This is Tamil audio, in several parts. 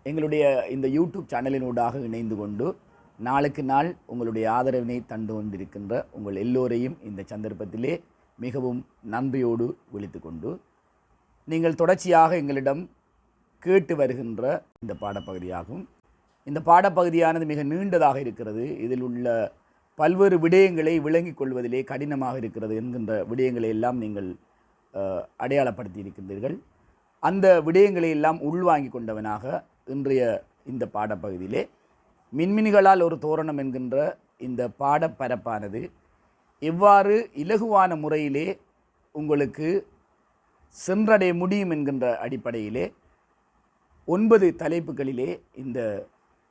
எங்களுடைய இந்த யூடியூப் சேனலினூடாக இணைந்து கொண்டு நாளுக்கு நாள் உங்களுடைய ஆதரவினை தந்து கொண்டிருக்கின்ற உங்கள் எல்லோரையும் இந்த சந்தர்ப்பத்திலே மிகவும் நன்றியோடு விழித்து கொண்டு, நீங்கள் தொடர்ச்சியாக எங்களிடம் கேட்டு வருகின்ற இந்த பாடப்பகுதியாகும். இந்த பாடப்பகுதியானது மிக நீண்டதாக இருக்கிறது. இதில் உள்ள பல்வேறு விடயங்களை விளங்கிக் கொள்வதிலே கடினமாக இருக்கிறது என்கின்ற விடயங்களை எல்லாம் நீங்கள் அடையாளப்படுத்தி இருக்கின்றீர்கள். அந்த விடயங்களை எல்லாம் உள்வாங்கி கொண்டவனாக இன்றைய இந்த பாடப்பகுதியிலே மின்மினிகளால் ஒரு தோரணம் என்கின்ற இந்த பாடப்பரப்பானது எவ்வாறு இலகுவான முறையிலே உங்களுக்கு சென்றடைய முடியும் என்கின்ற அடிப்படையிலே 9 தலைப்புகளிலே இந்த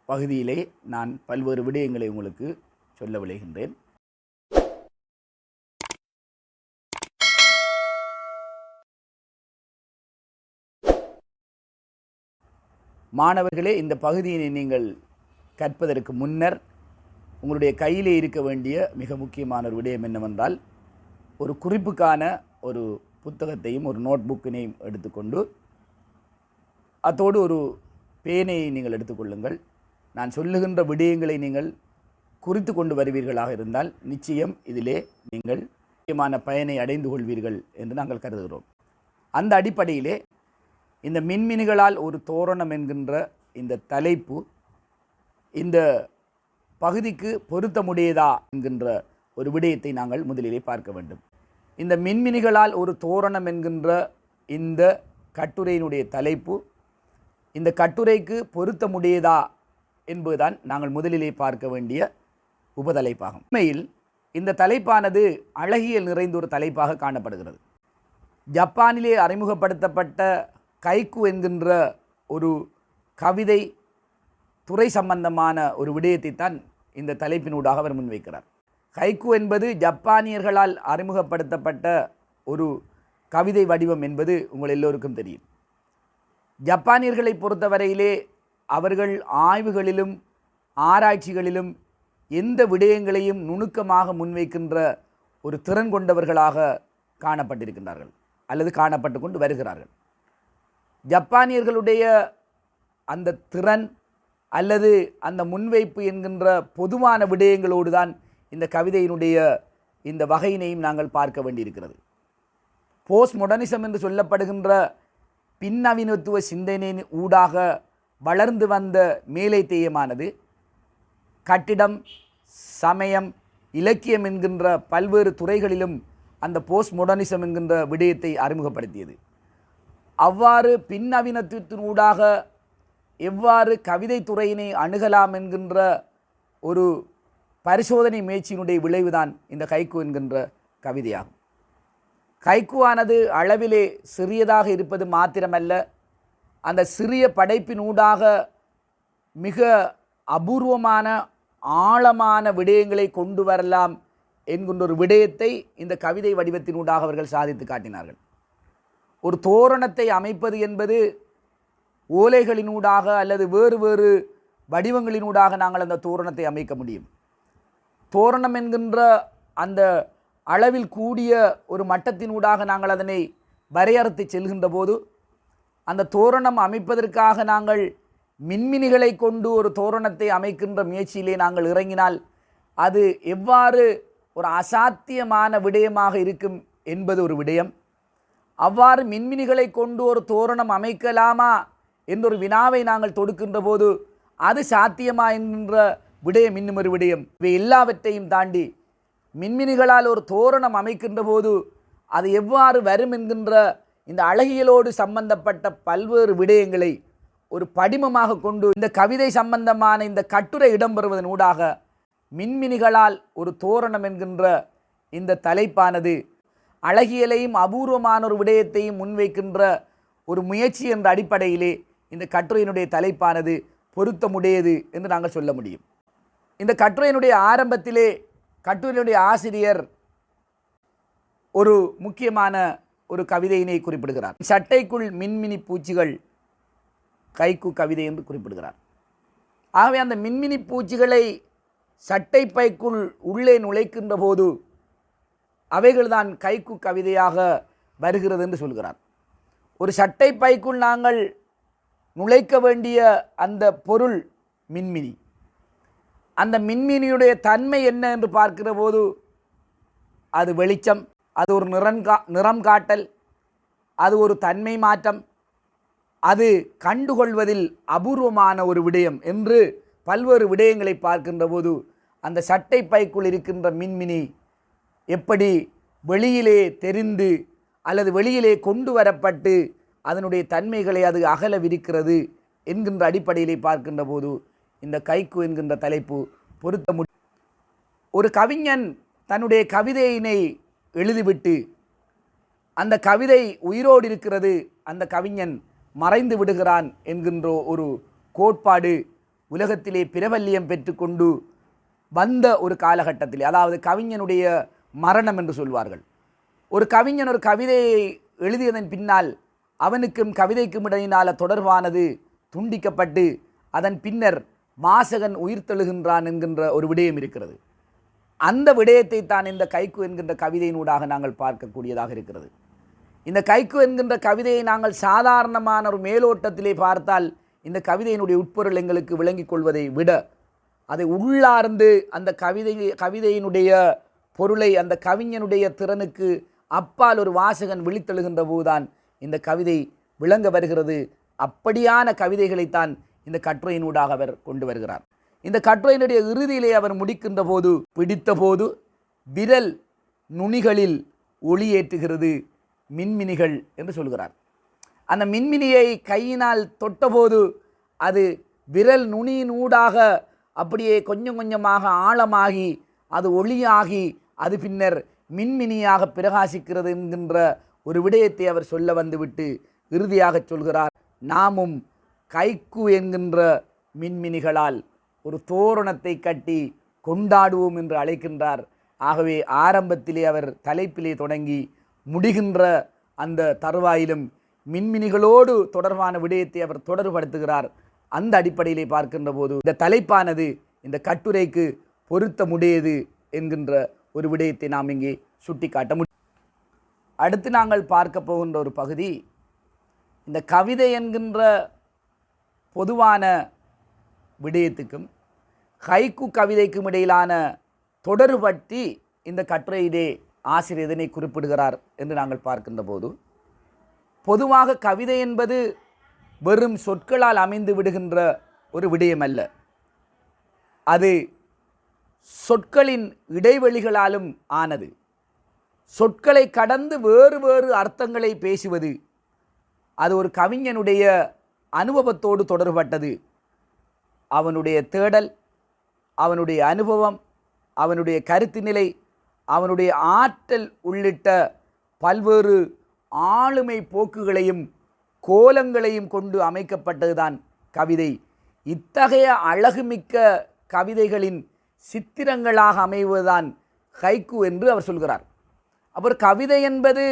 பகுதியிலே நான் பல்வேறு விடயங்களை உங்களுக்கு சொல்ல விளைகின்றேன். மாணவர்களே, இந்த பகுதியினை நீங்கள் கற்பதற்கு முன்னர் உங்களுடைய கையிலே இருக்க வேண்டிய மிக முக்கியமான ஒரு விடயம் என்னவென்றால், ஒரு குறிப்புக்கான ஒரு புத்தகத்தையும் ஒரு நோட் புக்கினையும் எடுத்துக்கொண்டு அத்தோடு ஒரு பேனையை நீங்கள் எடுத்துக்கொள்ளுங்கள். நான் சொல்லுகின்ற விடயங்களை நீங்கள் குறித்து கொண்டு வருவீர்களாக இருந்தால் நிச்சயம் இதிலே நீங்கள் முக்கியமான பயனை அடைந்து கொள்வீர்கள் என்று நாங்கள் கருதுகிறோம். அந்த அடிப்படையிலே இந்த மின்மினிகளால் ஒரு தோரணம் என்கின்ற இந்த தலைப்பு இந்த பகுதிக்கு பொருத்தமுடையதா என்கின்ற ஒரு விடயத்தை நாங்கள் முதலிலே பார்க்க வேண்டும். இந்த மின்மினிகளால் ஒரு தோரணம் என்கின்ற இந்த கட்டுரையினுடைய தலைப்பு இந்த கட்டுரைக்கு பொருத்தமுடையதா என்பதுதான் நாங்கள் முதலிலே பார்க்க வேண்டிய உபதலைப்பாகும். உண்மையில் இந்த தலைப்பானது அழகியல் நிறைந்த ஒரு தலைப்பாக காணப்படுகிறது. ஜப்பானிலே அறிமுகப்படுத்தப்பட்ட கைக்கு என்கின்ற ஒரு கவிதை துறை சம்பந்தமான ஒரு விடயத்தை தான் இந்த தலைப்பினூடாக அவர் முன்வைக்கிறார். கைக்கு என்பது ஜப்பானியர்களால் அறிமுகப்படுத்தப்பட்ட ஒரு கவிதை வடிவம் என்பது உங்கள் எல்லோருக்கும் தெரியும். ஜப்பானியர்களை பொறுத்தவரையிலே அவர்கள் ஆய்வுகளிலும் ஆராய்ச்சிகளிலும் எந்த விடயங்களையும் நுணுக்கமாக முன்வைக்கின்ற ஒரு திறன் கொண்டவர்களாக காணப்பட்டிருக்கின்றார்கள் அல்லது காணப்பட்டு கொண்டு வருகிறார்கள். ஜப்பானியர்களுடைய அந்த திறன் அல்லது அந்த முன்வைப்பு என்கின்ற பொதுவான விடயங்களோடு தான் இந்த கவிதையினுடைய இந்த வகையினையும் நாங்கள் பார்க்க வேண்டியிருக்கிறது. போஸ்ட் மாடர்னிசம் என்று சொல்லப்படுகின்ற பின்னவீனத்துவ சிந்தனையின் ஊடாக வளர்ந்து வந்த மேலை தேயமானது கட்டிடம், சமயம், இலக்கியம் என்கின்ற பல்வேறு துறைகளிலும் அந்த போஸ்ட் மாடர்னிசம் என்கின்ற விடயத்தை அறிமுகப்படுத்தியது. அவ்வாறு பின்னவீனத்துவத்தினூடாக எவ்வாறு கவிதை துறையினை அணுகலாம் என்கின்ற ஒரு பரிசோதனை முயற்சியினுடைய விளைவுதான் இந்த கைக்கு என்கின்ற கவிதையாகும். கைக்குவானது அளவிலே சிறியதாக இருப்பது மாத்திரமல்ல, அந்த சிறிய படைப்பினூடாக மிக அபூர்வமான ஆழமான விடயங்களை கொண்டு வரலாம் என்கின்ற ஒரு விடயத்தை இந்த கவிதை வடிவத்தினூடாக அவர்கள் சாதித்து காட்டினார்கள். ஒரு தோரணத்தை அமைப்பது என்பது ஓலைகளினூடாக அல்லது வேறு வேறு வடிவங்களினூடாக நாங்கள் அந்த தோரணத்தை அமைக்க முடியும். தோரணம் என்கின்ற அந்த அளவில் கூடிய ஒரு மட்டத்தினூடாக நாங்கள் அதனை வரையறுத்து செல்கின்ற போது அந்த தோரணம் அமைப்பதற்காக நாங்கள் மின்மினிகளை கொண்டு ஒரு தோரணத்தை அமைக்கின்ற முயற்சியிலே நாங்கள் இறங்கினால் அது எவ்வாறு ஒரு அசாத்தியமான விடயமாக இருக்கும் என்பது ஒரு விடயம். அவ்வாறு மின்மினிகளை கொண்டு ஒரு தோரணம் அமைக்கலாமா என்றொரு வினாவை நாங்கள் தொடுக்கின்ற போது அது சாத்தியமா என்கின்ற விடயம் இன்னும் ஒரு விடயம். இவை எல்லாவற்றையும் தாண்டி மின்மினிகளால் ஒரு தோரணம் அமைக்கின்ற போது அது எவ்வாறு வரும் என்கின்ற இந்த அழகியலோடு சம்பந்தப்பட்ட பல்வேறு விடயங்களை ஒரு படிமமாக கொண்டு இந்த கவிதை சம்பந்தமான இந்த கட்டுரை இடம்பெறுவதன் ஊடாக மின்மினிகளால் ஒரு தோரணம் என்கின்ற இந்த தலைப்பானது அழகியலையும் அபூர்வமான ஒரு விடயத்தையும் முன்வைக்கின்ற ஒரு முயற்சி என்ற அடிப்படையிலே இந்த கட்டுரையினுடைய தலைப்பானது பொருத்தமுடையது என்று நாங்கள் சொல்ல முடியும். இந்த கட்டுரையினுடைய ஆரம்பத்திலே கட்டுரையினுடைய ஆசிரியர் ஒரு முக்கியமான ஒரு கவிதையினை குறிப்பிடுகிறார். சட்டைக்குள் மின்மினி பூச்சிகள் கைக்கு கவிதை என்று குறிப்பிடுகிறார். ஆகவே அந்த மின்மினி பூச்சிகளை சட்டை பைக்குள் உள்ளே நுழைக்கின்ற போது அவைகள்தான் கைக்கு கவிதையாக வருகிறது என்று சொல்கிறார். ஒரு சட்டை பைக்குள் நாங்கள் நுழைக்க வேண்டிய அந்த பொருள் மின்மினி. அந்த மின்மினியுடைய தன்மை என்ன என்று பார்க்கிற போது அது வெளிச்சம், அது ஒரு நிறம் காட்டல், அது ஒரு தன்மை மாற்றம், அது கண்டுகொள்வதில் அபூர்வமான ஒரு விடயம் என்று பல்வேறு விடயங்களை பார்க்கின்ற போது அந்த சட்டை பைக்குள் இருக்கின்ற மின்மினி எப்படி வெளியிலே தெரிந்து அல்லது வெளியிலே கொண்டு வரப்பட்டு அதனுடைய தன்மைகளை அது அகலவிருக்கிறது என்கின்ற அடிப்படையிலே பார்க்கின்ற போது இந்த கைக்கு என்கின்ற தலைப்பு பொருத்த ஒரு கவிஞன் தன்னுடைய கவிதையினை எழுதிவிட்டு அந்த கவிதை உயிரோடு இருக்கிறது, அந்த கவிஞன் மறைந்து விடுகிறான் என்கின்ற ஒரு கோட்பாடு உலகத்திலே பிரபல்யம் பெற்றுக்கொண்டு வந்த ஒரு காலகட்டத்திலே, அதாவது கவிஞனுடைய மரணம் என்று சொல்வார்கள். ஒரு கவிஞன் ஒரு கவிதையை எழுதியதன் பின்னால் அவனுக்கும் கவிதைக்கும் இடையினால தொடர்பானது துண்டிக்கப்பட்டு அதன் பின்னர் வாசகன் உயிர்த்தெழுகின்றான் என்கின்ற ஒரு விடயம் இருக்கிறது. அந்த விடயத்தை தான் இந்த கைக்கு என்கின்ற கவிதையினூடாக நாங்கள் பார்க்கக்கூடியதாக இருக்கிறது. இந்த கைக்கு என்கின்ற கவிதையை நாங்கள் சாதாரணமான ஒரு மேலோட்டத்திலே பார்த்தால் இந்த கவிதையினுடைய உட்பொருள் எங்களுக்கு விளங்கிக் கொள்வதை விட அதை உள்ளார்ந்து அந்த கவிதையினுடைய பொருளை அந்த கவிஞனுடைய திறனுக்கு அப்பால் ஒரு வாசகன் விழித்தெழுகின்ற போதுதான் இந்த கவிதை விளங்க வருகிறது. அப்படியான கவிதைகளைத்தான் இந்த கட்டுரையினூடாக அவர் கொண்டு வருகிறார். இந்த கட்டுரையினுடைய இறுதியிலே அவர் முடிக்கின்ற போது, பிடித்த போது விரல் நுனிகளில் ஒளியேற்றுகிறது மின்மினிகள் என்று சொல்கிறார். அந்த மின்மினியை கையினால் தொட்டபோது அது விரல் நுனியினூடாக அப்படியே கொஞ்சம் கொஞ்சமாக ஆழமாகி அது ஒளியாகி அது பின்னர் மின்மினியாக பிரகாசிக்கிறது என்கின்ற ஒரு விடயத்தை அவர் சொல்ல வந்துவிட்டு இறுதியாக சொல்கிறார், நாமும் கைக்கு என்கின்ற மின்மினிகளால் ஒரு தோரணத்தை கட்டி கொண்டாடுவோம் என்று அழைக்கின்றார். ஆகவே ஆரம்பத்திலே அவர் தலைப்பிலே தொடங்கி முடிகின்ற அந்த தருவாயிலும் மின்மினிகளோடு தொடர்பான விடயத்தை அவர் தொடர்படுத்துகிறார். அந்த அடிப்படையிலே பார்க்கின்ற போது இந்த தலைப்பானது இந்த கட்டுரைக்கு பொருத்தமுடையது என்கின்ற ஒரு விடயத்தை நாம் இங்கே சுட்டிக்காட்ட முடியும். அடுத்து நாங்கள் பார்க்க போகின்ற ஒரு பகுதி இந்த கவிதை என்கின்ற பொதுவான விடயத்துக்கும் ஹைக்கு கவிதைக்கும் இடையிலான தொடர்பு பற்றி இந்த கட்டுரையிலே ஆசிரியர் இதனை குறிப்பிடுகிறார் என்று நாங்கள் பார்க்கின்ற போது, பொதுவாக கவிதை என்பது வெறும் சொற்களால் அமைந்து விடுகின்ற ஒரு விடயம் அல்ல. அது சொற்களின் இடைவெளிகளாலும் ஆனது. சொற்களை கடந்து வேறு வேறு அர்த்தங்களை பேசுவது அது ஒரு கவிஞனுடைய அனுபவத்தோடு தொடர்பட்டது. அவனுடைய தேடல், அவனுடைய அனுபவம், அவனுடைய கருத்து நிலை, அவனுடைய ஆற்றல் உள்ளிட்ட பல்வேறு ஆளுமை போக்குகளையும் கோலங்களையும் கொண்டு அமைக்கப்பட்டதுதான் கவிதை. இத்தகைய அழகுமிக்க கவிதைகளின் சித்திரங்களாக அமைவதுதான் ஹைக்கு என்று அவர் சொல்கிறார். அப்புறம் கவிதை என்பது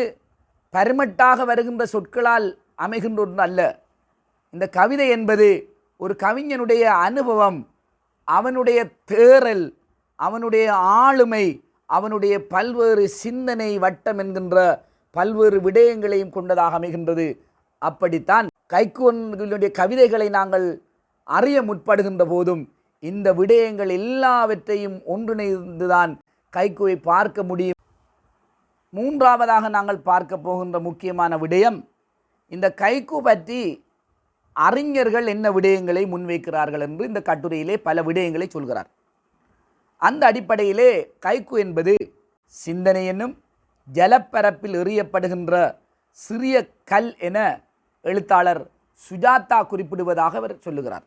பரிமட்டாக வருகின்ற சொற்களால் அமைகின்ற ஒன்று அல்ல. இந்த கவிதை என்பது ஒரு கவிஞனுடைய அனுபவம், அவனுடைய தேறல், அவனுடைய ஆளுமை, அவனுடைய பல்வேறு சிந்தனை வட்டம் என்கின்ற பல்வேறு விடயங்களையும் கொண்டதாக அமைகின்றது. அப்படித்தான் கைக்குவனுடைய கவிதைகளை நாங்கள் அறிய முற்படுகின்ற போதும் இந்த விடயங்கள் எல்லாவற்றையும் ஒன்றிணைந்துதான் கைக்குவை பார்க்க முடியும். மூன்றாவதாக நாங்கள் பார்க்க போகின்ற முக்கியமான விடயம், இந்த கைக்கு பற்றி அறிஞர்கள் என்ன விடயங்களை முன்வைக்கிறார்கள் என்று இந்த கட்டுரையிலே பல விடயங்களை சொல்கிறார். அந்த அடிப்படையிலே கைக்கு என்பது சிந்தனை என்னும் ஜலப்பரப்பில் எறியப்படுகின்ற சிறிய கல் என எழுத்தாளர் சுஜாதா குறிப்பிடுவதாக அவர் சொல்லுகிறார்.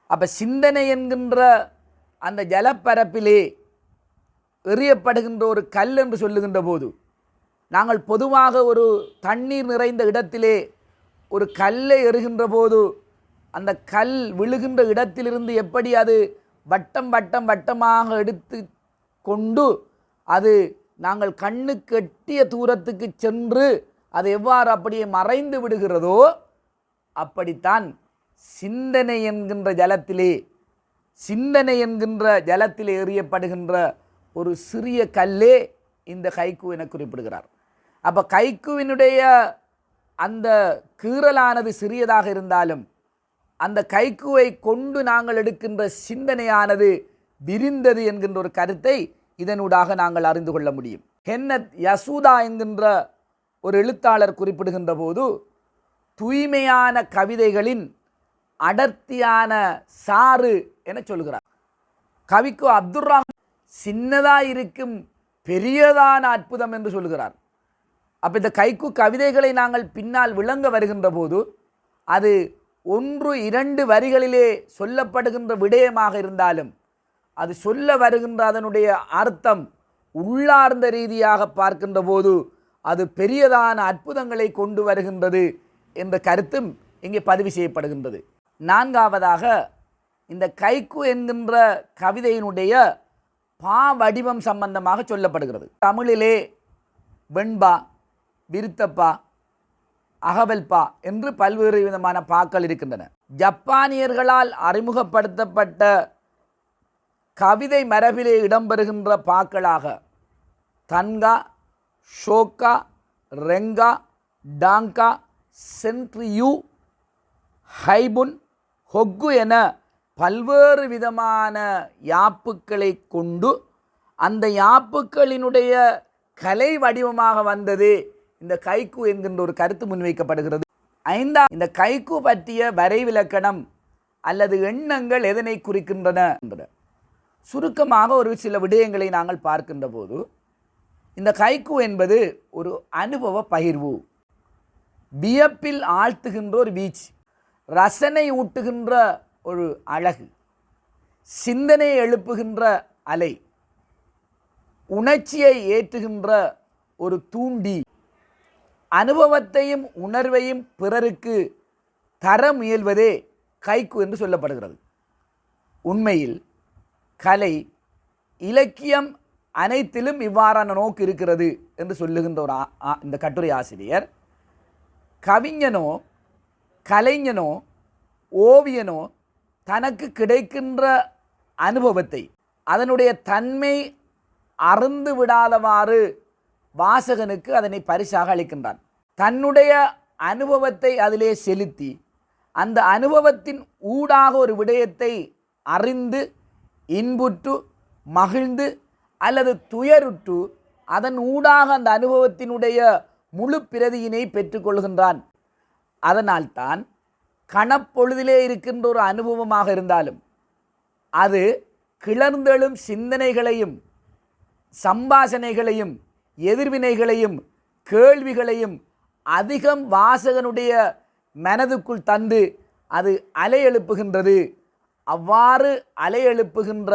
அப்போ சிந்தனை என்கின்ற அந்த ஜலப்பரப்பிலே எறியப்படுகின்ற ஒரு கல் என்று சொல்லுகின்ற போது, நாங்கள் பொதுவாக ஒரு தண்ணீர் நிறைந்த இடத்திலே ஒரு கல்லை எறிகின்ற போது அந்த கல் விழுகின்ற இடத்திலிருந்து எப்படி அது வட்டம் வட்டம் வட்டமாக எடுத்து கொண்டு அது நாங்கள் கண்ணுக்கு எட்டிய தூரத்துக்கு சென்று அது எவ்வாறு அப்படியே மறைந்து விடுகிறதோ, அப்படித்தான் சிந்தனை என்கின்ற ஜலத்திலே எறியப்படுகின்ற ஒரு சிறிய கல்லே இந்த கைக்கு என குறிப்பிடுகிறார். அப்போ கைக்குவினுடைய அந்த கீறலானது சிறியதாக இருந்தாலும் அந்த கைக்குவை கொண்டு நாங்கள் எடுக்கின்ற சிந்தனையானது விரிந்தது என்கின்ற ஒரு கருத்தை இதனூடாக நாங்கள் அறிந்து கொள்ள முடியும். கென்னத் யசூதா என்கின்ற ஒரு எழுத்தாளர் குறிப்பிடுகின்ற போது, தூய்மையான கவிதைகளின் அடர்த்தியான சாறு என சொல்கிறார். கவிக்கு அப்துல் ரஹ்மான் சின்னதாக இருக்கும் பெரியதான அற்புதம் என்று சொல்கிறார். அப்போ இந்த கைக்கு கவிதைகளை நாங்கள் பின்னால் விளங்க வருகின்ற போது அது 1-2 வரிகளிலே சொல்லப்படுகின்ற விடயமாக இருந்தாலும் அது சொல்ல வருகின்ற அதனுடைய அர்த்தம் உள்ளார்ந்த ரீதியாக பார்க்கின்ற போது அது பெரியதான அற்புதங்களை கொண்டு வருகின்றது என்ற கருத்தும் இங்கே பதிவு செய்யப்படுகின்றது. 4ஆவதாக இந்த கைக்கு என்கின்ற கவிதையினுடைய பா வடிவம் சம்பந்தமாக சொல்லப்படுகிறது. தமிழிலே வெண்பா, விருத்தப்பா, அகவல்பா என்று பல்வேறு விதமான பாக்கள் இருக்கின்றன. ஜப்பானியர்களால் அறிமுகப்படுத்தப்பட்ட கவிதை மரபிலே இடம்பெறுகின்ற பாக்களாக தன்கா, ஷோக்கா, ரெங்கா, டாங்கா, சென்ட்ரியூ, ஹைபுன், ஹொக்கு என பல்வேறு விதமான யாப்புக்களை கொண்டு அந்த யாப்புக்களினுடைய கலை வடிவமாக வந்தது இந்த கைக்கு என்கின்ற ஒரு கருத்து முன்வைக்கப்படுகிறது. 5ஆம் இந்த கைக்கு பற்றிய வரைவிலக்கணம் அல்லது எண்ணங்கள் எதனை குறிக்கின்றன என்பது சுருக்கமாக ஒரு சில விடயங்களை நாங்கள் பார்க்கின்ற போது, இந்த கைக்கு என்பது ஒரு அனுபவ பகிர்வு, வியப்பில் ஆழ்த்துகின்ற ஒரு வீச்சு, ரசனை ஊட்டுகின்ற ஒரு அழகு, சிந்தனையை எழுப்புகின்ற அலை, உணர்ச்சியை ஏற்றுகின்ற ஒரு தூண்டி, அனுபவத்தையும் உணர்வையும் பிறருக்கு தர முயல்வதே கைக்கு என்று சொல்லப்படுகிறது. உண்மையில் கலை, இலக்கியம் அனைத்திலும் இவ்வாறான நோக்கு இருக்கிறது என்று சொல்லுகின்ற ஒரு இந்த கட்டுரை ஆசிரியர், கவிஞனோ கலைஞனோ ஓவியனோ தனக்கு கிடைக்கின்ற அனுபவத்தை அதனுடைய தன்மை அருந்து விடாதவாறு வாசகனுக்கு அதனை பரிசாக அளிக்கின்றான். தன்னுடைய அனுபவத்தை அதிலே செலுத்தி அந்த அனுபவத்தின் ஊடாக ஒரு விடயத்தை அறிந்து இன்புற்று மகிழ்ந்து அல்லது துயருற்று அதன் ஊடாக அந்த அனுபவத்தினுடைய முழு பிரதியினை பெற்றுக்கொள்கின்றான். அதனால்தான் கணப்பொழுதிலே இருக்கின்ற ஒரு அனுபவமாக இருந்தாலும் அது கிளர்ந்தெழும் சிந்தனைகளையும் சம்பாஷணைகளையும் எதிர்வினைகளையும் கேள்விகளையும் அதிகம் வாசகனுடைய மனதுக்குள் தந்து அது அலையெழுப்புகின்றது. அவ்வாறு அலையெழுப்புகின்ற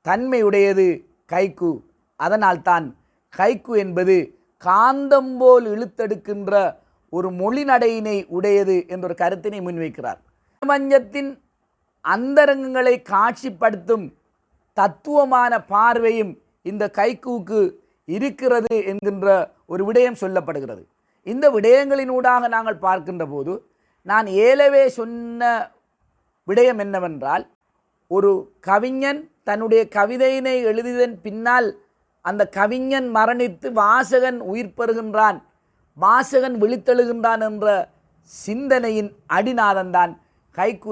தன்மையுடையது கைக்கு. அதனால்தான் கைக்கு என்பது காந்தம் போல் இழுத்தெடுக்கின்ற ஒரு மொழி நடையினை உடையது என்றொரு கருத்தினை முன்வைக்கிறார். பிரபஞ்சத்தின் அந்தரங்கங்களை காட்சிப்படுத்தும் தத்துவமான பார்வையும் இந்த கைக்குவுக்கு இருக்கிறது என்கின்ற ஒரு விடயம் சொல்லப்படுகிறது. இந்த விடயங்களினூடாக நாங்கள் பார்க்கின்ற போது நான் ஏலவே சொன்ன விடயம் என்னவென்றால், ஒரு கவிஞன் தன்னுடைய கவிதையினை எழுதியதன் பின்னால் அந்த கவிஞன் மரணித்து வாசகன் உயிர் பெறுகின்றான், வாசகன் விழித்தெழுகின்றான் என்ற சிந்தனையின் அடிநாதன்தான் கைக்கு